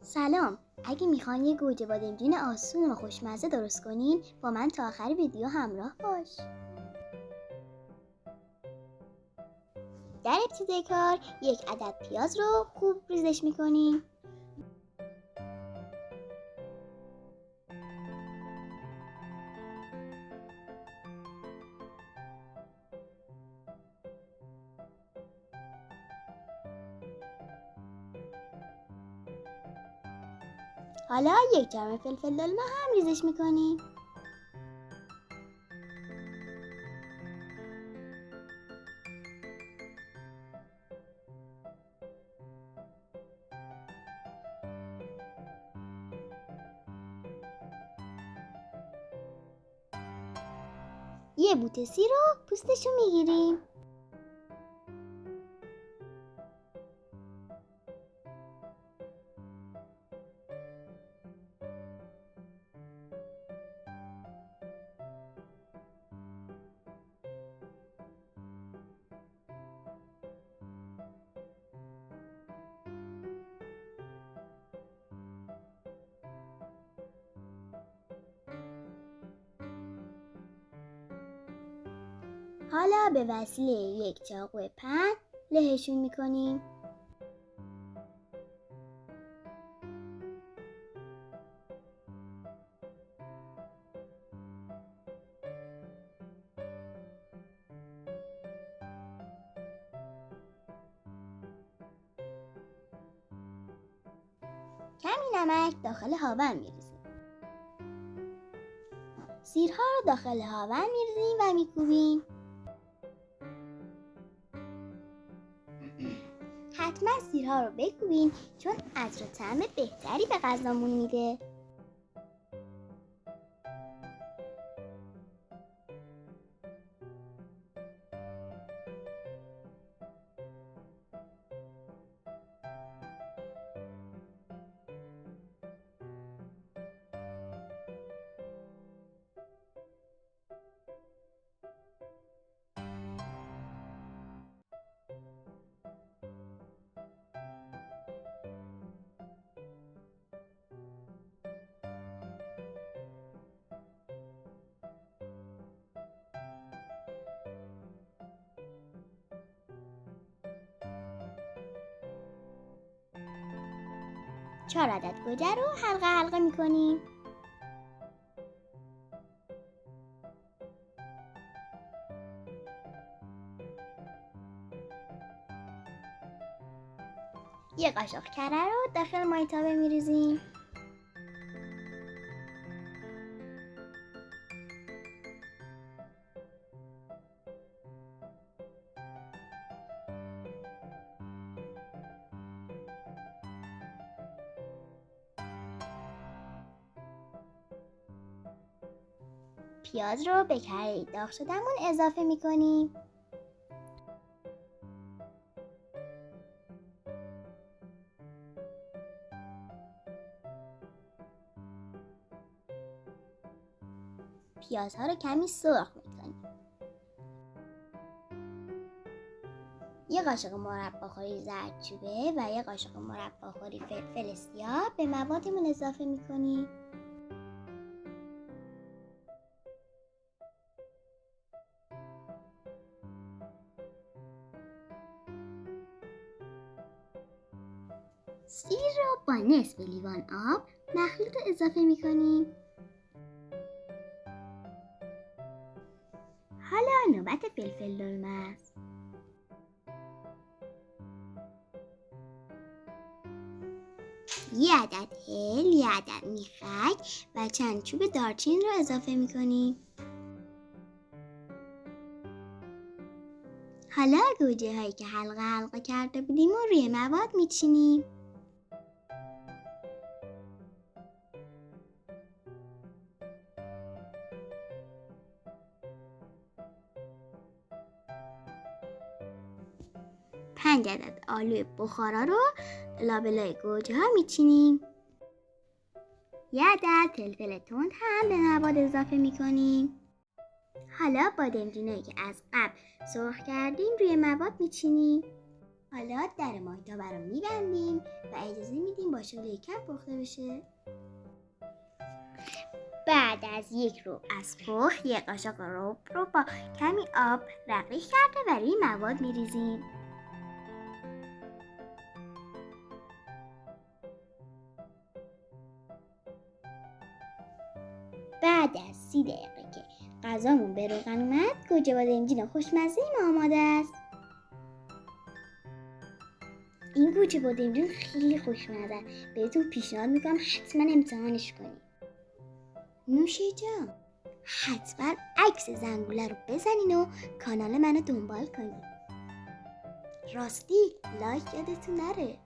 سلام، اگه میخوان یه گوجه بادمجون آسون و خوشمزه درست کنین با من تا آخر ویدیو همراه باش. در ابتدای کار یک عدد پیاز رو خوب ریزش میکنیم. حالا یک جرم فلفل دلمه هم ریزش میکنیم. یه بوتسی رو پوستشو میگیریم. حالا به وسیله یک چاقو پهن لهشون میکنیم. کمی نمک داخل هاون میریزیم. سیرها رو داخل هاون میریزیم و میکوبیم. حتما سیرها رو بکوبین چون عطر و طعم بهتری به غذامون میده. چهار عدد گوجه رو حلقه حلقه میکنیم. یه قاشق کره رو داخل مایتابه میریزیم. پیاز رو به کره داغ شده‌مون اضافه میکنیم. پیازها رو کمی سرخ میکنیم. یه قاشق مرباخوری زردچوبه و یه قاشق مرباخوری فلفل سیاه به موادمون اضافه میکنیم. سیر رو با نصف لیوان آب مخلوط اضافه میکنیم. حالا نوبت فلفل دلمه است. یه عدد هل، یه عدد میخک و چند چوب دارچین رو اضافه میکنیم. حالا گوجه هایی که حلقه حلقه کرده بودیم و روی مواد میچینیم. پنج عدد آلو بخارا رو لابلای گوجه ها میچینیم. یه عدد فلفل تند هم به مواد اضافه میکنیم. حالا بادمجونایی که از قبل سرخ کردیم روی مواد میچینیم. حالا در ماهیتابه رو میبندیم و اجازه میدیم با شعله کم پخته بشه. بعد از 1 رو از پخت 1 قاشق رب رو با کمی آب رقیق کرده و روی مواد میریزیم. بعد از 30 دقیقه که غذامون به روغن اومد، گوجه بادمجون خوشمزه ما آماده است. این گوجه بادمجون خیلی خوشمزه است. بهتون پیشنهاد میکنم حتما امتحانش کنید. نوشه جان، حتما عکس زنگوله رو بزنین و کانال منو دنبال کنید. راستی لایک یادتون نره.